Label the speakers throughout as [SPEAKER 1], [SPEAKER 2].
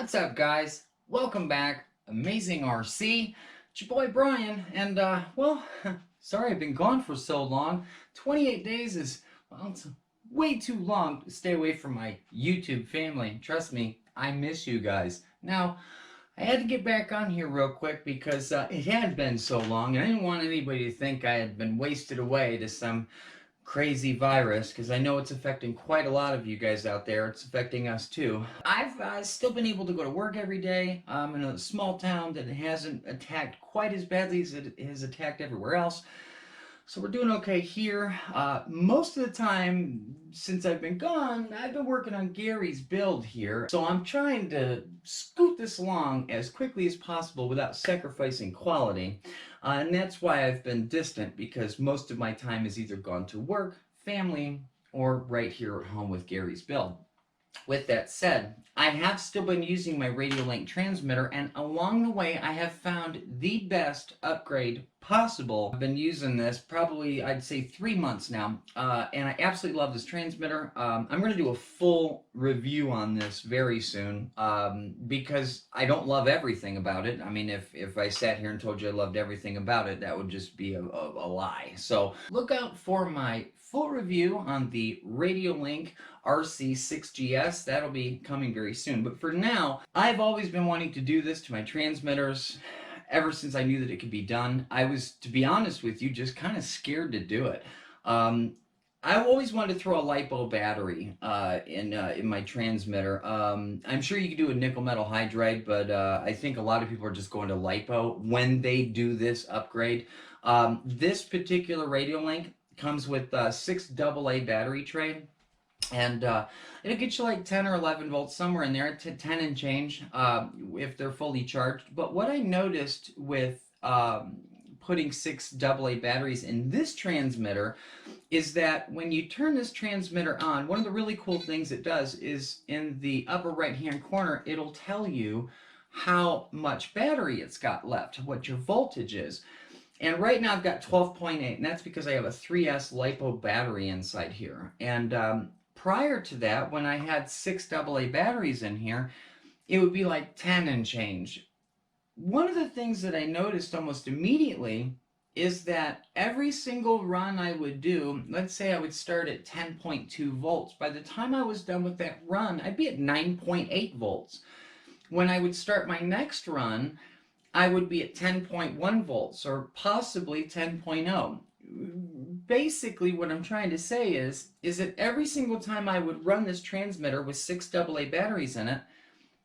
[SPEAKER 1] What's up, guys? Welcome back. Amazing RC. It's your boy Brian, and well, sorry I've been gone for so long. 28 days is, well, it's way too long to stay away from my YouTube family. Trust me, I miss you guys. Now, I had to get back on here real quick because it had been so long, and I didn't want anybody to think I had been wasted away to some crazy virus, because I know it's affecting quite a lot of you guys out there. It's affecting us too. I've still been able to go to work every day. I'm in a small town that hasn't attacked quite as badly as it has attacked everywhere else. So we're doing okay here. Most of the time since I've been gone, I've been working on Gary's build here. So I'm trying to scoot this along as quickly as possible without sacrificing quality. And that's why I've been distant, because most of my time is either gone to work, family, or right here at home with Gary's build. With that said, I have still been using my RadioLink transmitter, and along the way I have found the best upgrade possible. I've been using this probably, I'd say, 3 months now, and I absolutely love this transmitter. I'm going to do a full review on this very soon, because I don't love everything about it. I mean, if I sat here and told you I loved everything about it, that would just be a lie. So look out for my full review on the RadioLink RC6GS. That'll be coming very soon. But for now, I've always been wanting to do this to my transmitters ever since I knew that it could be done. I was, to be honest with you, just kind of scared to do it. I always wanted to throw a LiPo battery in my transmitter. I'm sure you could do a nickel metal hydride, but I think a lot of people are just going to LiPo when they do this upgrade. This particular RadioLink comes with 6 AA battery tray, and it'll get you like 10 or 11 volts, somewhere in there, to 10 and change if they're fully charged. But what I noticed with putting 6 AA batteries in this transmitter is that when you turn this transmitter on, one of the really cool things it does is in the upper right hand corner, it'll tell you how much battery it's got left, what your voltage is. And right now I've got 12.8, and that's because I have a 3S LiPo battery inside here. And prior to that, when I had 6 AA batteries in here, it would be like 10 and change. One of the things that I noticed almost immediately is that every single run I would do, let's say I would start at 10.2 volts. By the time I was done with that run, I'd be at 9.8 volts. When I would start my next run, I would be at 10.1 volts or possibly 10.0. Basically, what I'm trying to say is that every single time I would run this transmitter with 6 AA batteries in it,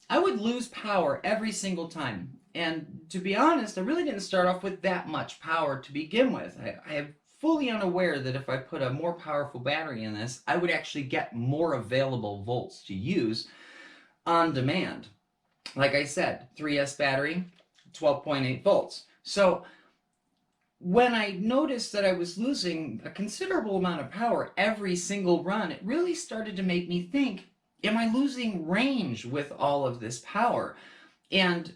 [SPEAKER 1] I would lose power every single time. And to be honest, I really didn't start off with that much power to begin with. I am fully unaware that if I put a more powerful battery in this, I would actually get more available volts to use on demand. Like I said, 3S battery, 12.8 volts. So when I noticed that I was losing a considerable amount of power every single run, it really started to make me think, am I losing range with all of this power? And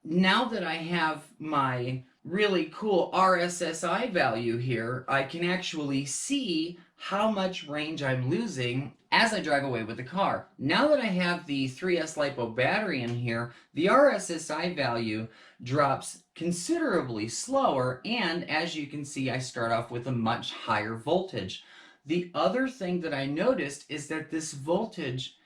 [SPEAKER 1] now that I have my really cool RSSI value here, I can actually see how much range I'm losing as I drive away with the car. Now that I have the 3S LiPo battery in here, the RSSI value drops considerably slower, and as you can see, I start off with a much higher voltage. The other thing that I noticed is that this voltage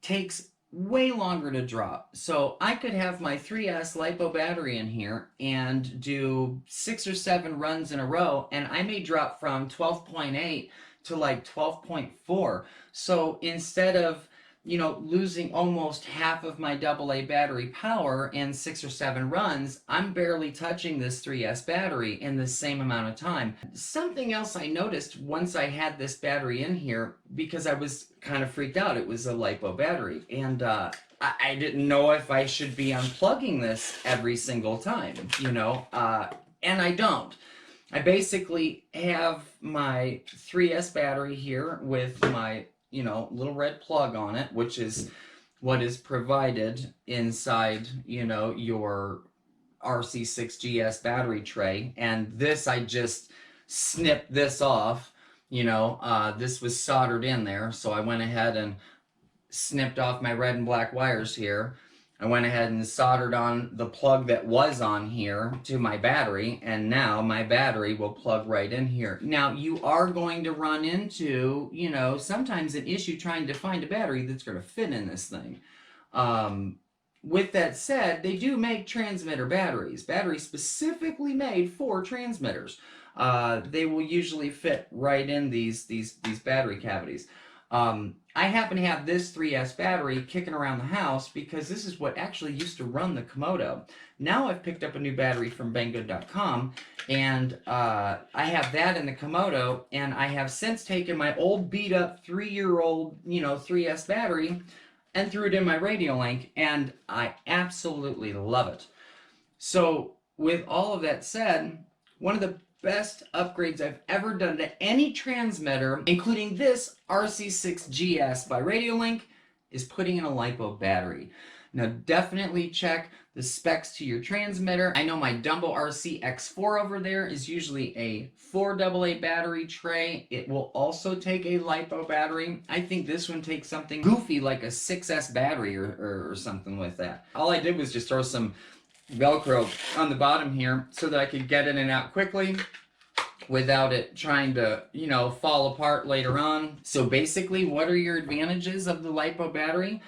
[SPEAKER 1] takes way longer to drop. So I could have my 3S LiPo battery in here and do 6 or 7 runs in a row, and I may drop from 12.8 to like 12.4. So instead of, you know, losing almost half of my AA battery power in 6 or 7 runs, I'm barely touching this 3S battery in the same amount of time. Something else I noticed once I had this battery in here, because I was kind of freaked out, it was a LiPo battery, and I didn't know if I should be unplugging this every single time, you know, and I don't. I basically have my 3S battery here with my, you know, little red plug on it, which is what is provided inside, you know, your RC6GS battery tray. And this, I just snipped this off, you know, this was soldered in there. So I went ahead and snipped off my red and black wires here. I went ahead and soldered on the plug that was on here to my battery, and now my battery will plug right in here. Now, you are going to run into, you know, sometimes an issue trying to find a battery that's going to fit in this thing. With that said, they do make transmitter batteries specifically made for transmitters. They will usually fit right in these battery cavities. I happen to have this 3S battery kicking around the house because this is what actually used to run the Komodo. Now I've picked up a new battery from Banggood.com, and I have that in the Komodo, and I have since taken my old beat-up 3-year-old, you know, 3S battery and threw it in my RadioLink, and I absolutely love it. So with all of that said, one of the best upgrades I've ever done to any transmitter, including this RC6GS by RadioLink, is putting in a LiPo battery. Now definitely check the specs to your transmitter. I know my Dumbo RC-X4 over there is usually a 4AA battery tray. It will also take a LiPo battery. I think this one takes something goofy like a 6S battery or something with that. All I did was just throw some Velcro on the bottom here so that I could get in and out quickly without it trying to, you know, fall apart later on. So basically, what are your advantages of the LiPo battery?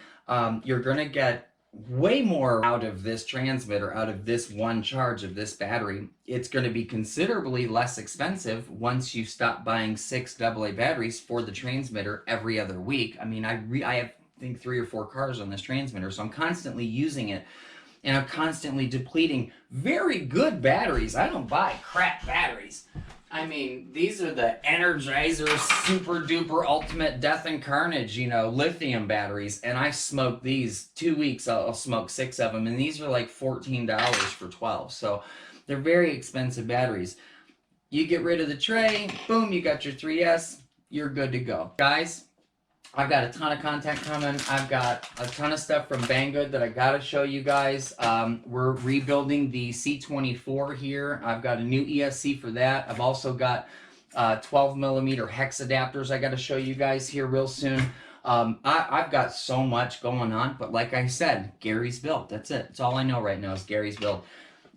[SPEAKER 1] You're gonna get way more out of this transmitter, out of this one charge of this battery. It's going to be considerably less expensive once you stop buying 6 AA batteries for the transmitter every other week. I mean, I have, I think, 3 or 4 cars on this transmitter, so I'm constantly using it, and I'm constantly depleting very good batteries. I don't buy crap batteries. I mean, these are the Energizer Super Duper Ultimate Death and Carnage, you know, lithium batteries. And I smoke these 2 weeks. I'll smoke 6 of them. And these are like $14 for 12. So they're very expensive batteries. You get rid of the tray. Boom, you got your 3S. You're good to go. Guys, I've got a ton of content coming. I've got a ton of stuff from Banggood that I gotta show you guys. We're rebuilding the C24 here. I've got a new ESC for that. I've also got 12mm hex adapters I gotta show you guys here real soon. I've got so much going on, but like I said, Gary's build. That's it. That's all I know right now is Gary's build.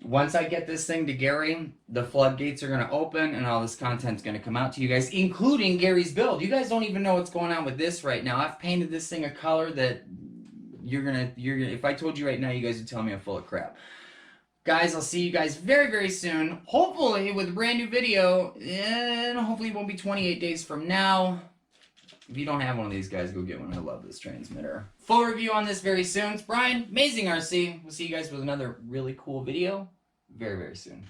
[SPEAKER 1] Once I get this thing to Gary, the floodgates are going to open and all this content's going to come out to you guys, including Gary's build. You guys don't even know what's going on with this right now. I've painted this thing a color that you're gonna, if I told you right now, you guys would tell me I'm full of crap. Guys, I'll see you guys very, very soon. Hopefully with a brand new video, and hopefully it won't be 28 days from now. If you don't have one of these guys, go get one. I love this transmitter. Full review on this very soon. It's Brian, Amazing RC. We'll see you guys with another really cool video very, very soon.